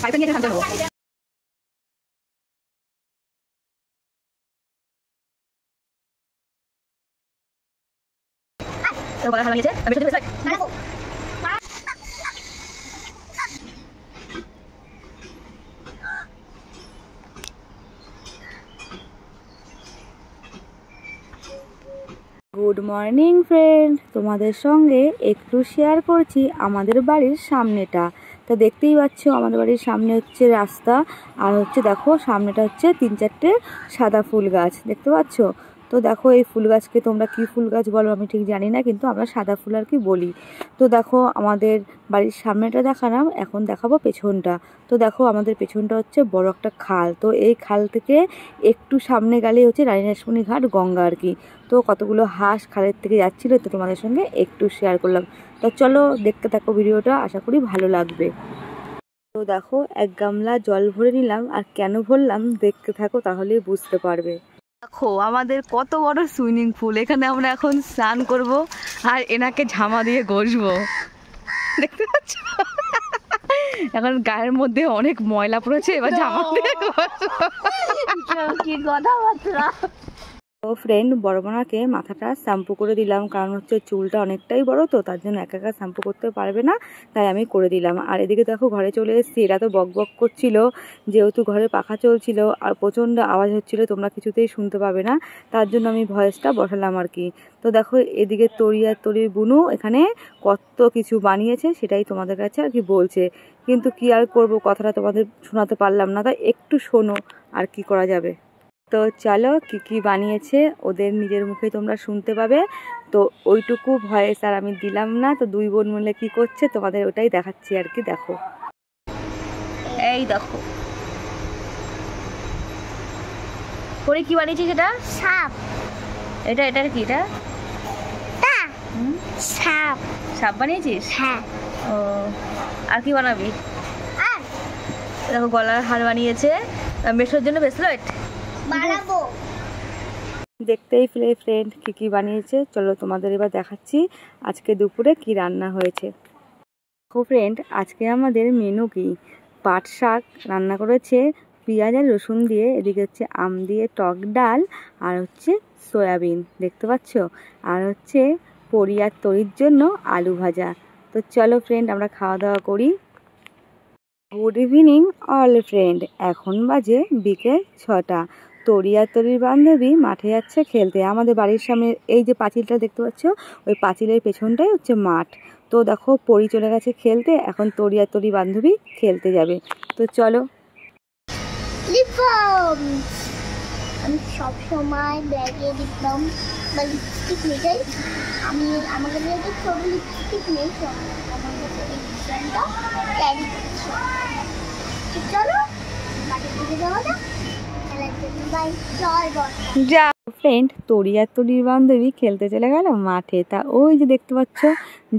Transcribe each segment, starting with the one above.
Good morning friend, তোমাদের সঙ্গে একটু শেয়ার করছি আমাদের বাড়ির সামনেটা। তো দেখতেই পাচ্ছ আমাদের বাড়ির সামনে হচ্ছে রাস্তা, আর হচ্ছে দেখো সামনেটা হচ্ছে 3-4টে সাদা ফুল গাছ দেখতে পাচ্ছ। তো দেখো এই ফুল গাছকে তোমরা কি ফুল গাছ বলো আমি ঠিক জানি না, কিন্তু আমরা সাদা ফুল আর কি বলি। তো দেখো আমাদের বাড়ির সামনেটা দেখালাম, এখন দেখাবো পেছনটা। তো দেখো আমাদের পেছনটা হচ্ছে বড় একটা খাল। তো এই খাল থেকে একটু সামনে গেলে হচ্ছে রানীরাসমণি ঘাট গঙ্গা আর কি। তো কতগুলো হাঁস খালের থেকে যাচ্ছিল, তো তোমাদের সঙ্গে একটু শেয়ার করলাম। তো চলো দেখতে থাকো ভিডিওটা, আশা করি ভালো লাগবে। তো দেখো এক গামলা জল ভরে নিলাম, আর কেন ভরলাম দেখতে থাকো তাহলেই বুঝতে পারবে। দেখো আমাদের কত বড় সুইমিং পুল, এখানে আমরা এখন স্নান করব আর এনাকে ঝামা দিয়ে ঘষবো দেখতে পাচ্ছ। এখন গায়ের মধ্যে অনেক ময়লা পড়েছে, এবার ঝামা দিয়ে কি কথাবার্তা। তো ফ্রেন্ড বড়মাকে মাথাটা শ্যাম্পু করে দিলাম, কারণ হচ্ছে চুলটা অনেকটাই বড়, তো তার জন্য একা একা শ্যাম্পু করতে পারবে না, তাই আমি করে দিলাম। আর এদিকে দেখো ঘরে চলে এসেছি, এরা তো বক বক করছিল যেহেতু ঘরে পাখা চলছিল আর প্রচণ্ড আওয়াজ হচ্ছিল, তোমরা কিছুতেই শুনতে পাবে না, তার জন্য আমি ভয়েসটা বসালাম আর কি। তো দেখো এদিকে তরি আর তরির বুনু এখানে কত কিছু বানিয়েছে, সেটাই তোমাদের কাছে আর কি বলছে, কিন্তু কি আর করব, কথাটা তোমাদের শোনাতে পারলাম না, তাই একটু শোনো আর কি করা যাবে। তো চলো কি কি বানিয়েছে ওদের নিজের মুখে তোমরা শুনতে পাবে। তো ওইটুকু ভয়েস আর আমি দিলাম না। তো দুই বোন মিলে কি করছে তোমাদের ওটাই দেখাচ্ছি আর কি। দেখো এই দেখো পরে কি বানিয়েছিস, এটা সাপ। এটা কি, এটা সাপ। সাপ বানিয়েছিস? হ্যাঁ। ও আর কি বানাবি? দেখো গলার হার বানিয়েছে, মেশোর জন্য ব্রেসলেট বানাবো। দেখতেই পেলে ফ্রেন্ড কি কি বানিয়েছে, চলো তোমাদের এবার দেখাচ্ছি আজকে দুপুরে কি রান্না হয়েছে। দেখো ফ্রেন্ড আজকে আমাদের মেনু কি, পাট শাক রান্না করেছে পেঁয়াজ আর রসুন দিয়ে, এদিকে হচ্ছে আম দিয়ে টক ডাল, আর হচ্ছে সয়াবিন দেখতে পাচ্ছ, আর হচ্ছে পরি আর তরির জন্য আলু ভাজা। তো চলো ফ্রেন্ড আমরা খাওয়া দাওয়া করি। গুড ইভিনিং অল ফ্রেন্ড, এখন বাজে বিকেল 6টা। তরি আর তরির বান্ধবী মাঠে যাচ্ছে খেলতে। আমাদের বাড়ির সামনে এই যে পাঁচিলটা দেখতে পাচ্ছ, ওই পাঁচিলের পেছনটাই হচ্ছে মাঠ। তো দেখো পরি চলে গেছে খেলতে, এখন তরি আর তরি বান্ধবী খেলতে যাবে। তো চলো। আমি সবসময় ব্যাগে লিপবাম বা লিপস্টিক নিয়ে যাই। আমি আমাকে ব্যাগে ছোট লিপস্টিক নেই, আমার কাছে এই ডিজাইনটা ক্যারি করছি। চলো বাড়ির দিকে যাওয়া যাক খেলার জন্য। বাই, জয় বর্ষা। যা ফ্রেন্ড তরি আর তরির বান্ধবী খেলতে চলে গেল মাঠে। তা ওই যে দেখতে পাচ্ছ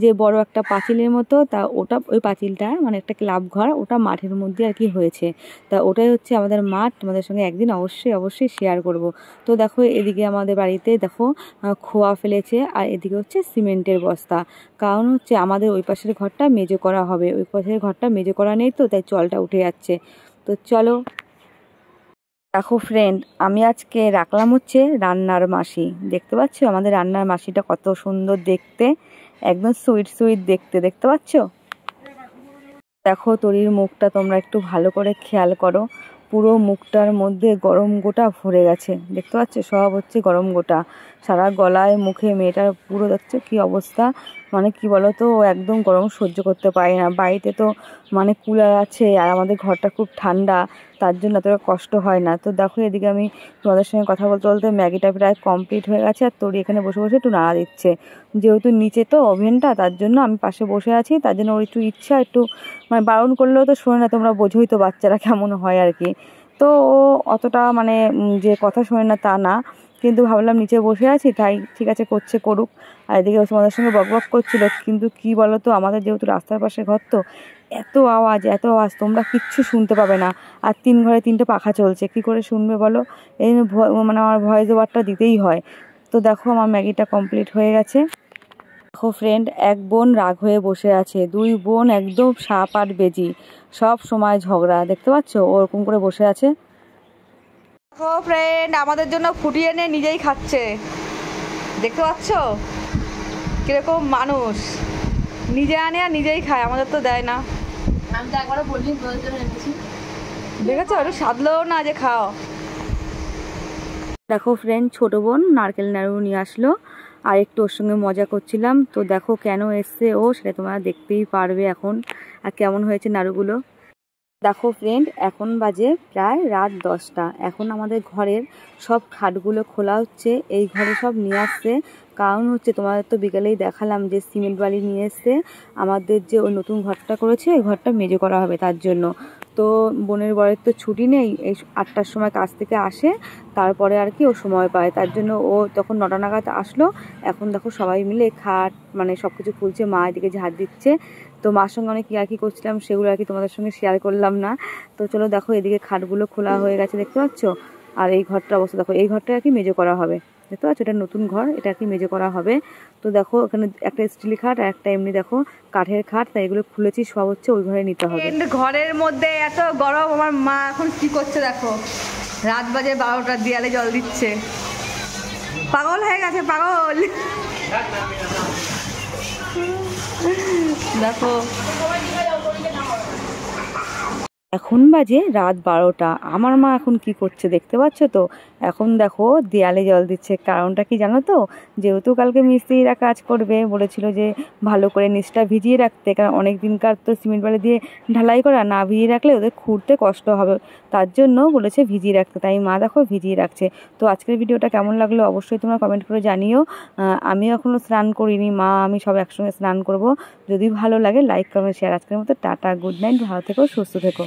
যে বড় একটা পাঁচিলের মতো, তা ওটা ওই পাঁচিলটা মানে একটা ক্লাব ঘর, ওটা মাঠের মধ্যে আর কি হয়েছে। তা ওটাই হচ্ছে আমাদের মাঠ, তোমাদের সঙ্গে একদিন অবশ্যই শেয়ার করব। তো দেখো এদিকে আমাদের বাড়িতে দেখো খোয়া ফেলেছে, আর এদিকে হচ্ছে সিমেন্টের বস্তা, কারণ হচ্ছে আমাদের ওই পাশের ঘরটা মেজো করা হবে, ওই পাশের ঘরটা মেজো করা নেই, তো তাই জলটা উঠে যাচ্ছে। তো চলো। দেখো ফ্রেন্ড আমি আজকে রাখলাম হচ্ছে রান্নার মাসি, দেখতে পাচ্ছ আমাদের রান্নার মাসিটা কত সুন্দর দেখতে, একদম সুইট দেখতে পাচ্ছ। দেখো তরির মুখটা তোমরা একটু ভালো করে খেয়াল করো, পুরো মুখটার মধ্যে গরম গোটা ভরে গেছে, দেখতে পাচ্ছ সব হচ্ছে গরম গোটা, সারা গলায় মুখে মেয়েটার পুরো দেখছো কি অবস্থা। মানে কি বলো তো, ও একদম গরম সহ্য করতে পারে না। বাড়িতে তো মানে কুলার আছে, আর আমাদের ঘরটা খুব ঠান্ডা, তার জন্য এতটা কষ্ট হয় না। তো দেখো এদিকে আমি তোমাদের সঙ্গে কথা বলতে বলতে ম্যাগিটা প্রায় কমপ্লিট হয়ে গেছে, আর তরি এখানে বসে বসে একটু নাড়া দিচ্ছে, যেহেতু নিচে তো ওভেনটা, তার জন্য আমি পাশে বসে আছি, তার জন্য ওর একটু ইচ্ছা, একটু মানে বারণ করলেও তো শোনে না, তোমরা বোঝোই তো বাচ্চারা কেমন হয় আর কি। তো ও অতটা মানে যে কথা শোনে না তা না, কিন্তু ভাবলাম নিচে বসে আছি তাই ঠিক আছে করছে করুক। আর এদিকে তোমাদের সঙ্গে বকবক করছিল, কিন্তু কি বলো তো আমাদের যেহেতু রাস্তার পাশে ঘর, তো এত আওয়াজ তোমরা কিচ্ছু শুনতে পাবে না। আর 3 ঘরে 3টে পাখা চলছে, কি করে শুনবে বলো, এই মানে আমার ভয়েস ওভারটা দিতেই হয়। তো দেখো আমার ম্যাগিটা কমপ্লিট হয়ে গেছে। দেখো ফ্রেন্ড, এক বোন রাগ হয়ে বসে আছে, দুই বোন একদম সাপ আর বেজি, সব সময় ঝগড়া। দেখতে পাচ্ছ ওরকম করে বসে আছে। দেখো ফ্রেন্ড, আমাদের জন্য ফুটিয়ে এনে নিজেই খাচ্ছে। দেখতে পাচ্ছ কিরকম মানুষ, নিজে আনে আর নিজেই খায়, আমাদের তো দেয় না। আমি তো একবারও বলিনি তোদের জন্য এনেছি। দেখেছো, একটু সাধলেও না যে খাও। দেখো ফ্রেন্ড, ছোট বোন নারকেল নাড়ু নিয়ে আসলো আর একটু ওর সঙ্গে মজা করছিলাম। তো দেখো কেন এসছে ও, সেটা তোমরা দেখতেই পারবে এখন, আর কেমন হয়েছে নাড়ুগুলো। দেখো ফ্রেন্ড, এখন বাজে প্রায় রাত 10টা। এখন আমাদের ঘরের সব খাটগুলো খোলা হচ্ছে, এই ঘরে সব নিয়ে আসছে। কারণ হচ্ছে তোমাদের তো বিকালেই দেখালাম যে সিমেন্ট বালি নিয়ে এসছে, আমাদের যে ওই নতুন ঘরটা করেছে ওই ঘরটা মেজে করা হবে তার জন্য। তো বোনের বরের তো ছুটি নেই, এই 8টার সময় কাজ থেকে আসে, তারপরে আর কি ও সময় পায়, তার জন্য ও তখন 9টা নাগাদ আসলো। এখন দেখো সবাই মিলে খাট মানে সব কিছু খুলছে, মা এদিকে ঝাড় দিচ্ছে। তো মার সঙ্গে অনেক কি করছিলাম সেগুলো আর কি তোমাদের সঙ্গে শেয়ার করলাম না। তো চলো দেখো, এদিকে খাটগুলো খোলা হয়ে গেছে দেখতে পাচ্ছ। আর এই ঘরটা অবস্থা দেখো, এই ঘরটা আর কি মেজে করা হবে, দেখতে পাচ্ছ, এটা নতুন ঘর, এটা আর কি মেজে করা হবে। তো দেখো এখানে একটা স্টিল খাট আর একটা এমনি দেখো কাঠের খাট, তাই এগুলো খুলেছি, সব হচ্ছে ওই ঘরে নিতে হবে। ঘরের মধ্যে এত গরম, আমার মা এখন কি করছে দেখো, রাত বাজে 12টা, দেয়ালে জল দিচ্ছে, পাগল হয়ে গেছে পাগল। দেখো এখন বাজে রাত 12টা, আমার মা এখন কি করছে দেখতে পাচ্ছ তো। এখন দেখো দেয়ালে জল দিচ্ছে, কারণটা কি জানো তো, যেহেতু কালকে মিস্ত্রিরা কাজ করবে, বলেছিল যে ভালো করে নিচটা ভিজিয়ে রাখতে, কারণ অনেক দিনকার তো সিমেন্ট বালি দিয়ে ঢালাই করা, না ভিজিয়ে রাখলে ওদের খুঁড়তে কষ্ট হবে, তার জন্য বলেছে ভিজিয়ে রাখতে, তাই মা দেখো ভিজিয়ে রাখছে। তো আজকের ভিডিওটা কেমন লাগলো অবশ্যই তোমরা কমেন্ট করে জানিও। আমি এখনও স্নান করিনি, মা আমি সব একসঙ্গে স্নান করব। যদি ভালো লাগে লাইক কমেন্ট শেয়ার। আজকের মতো টাটা, গুড নাইট, ভালো থেকো, সুস্থ থেকো।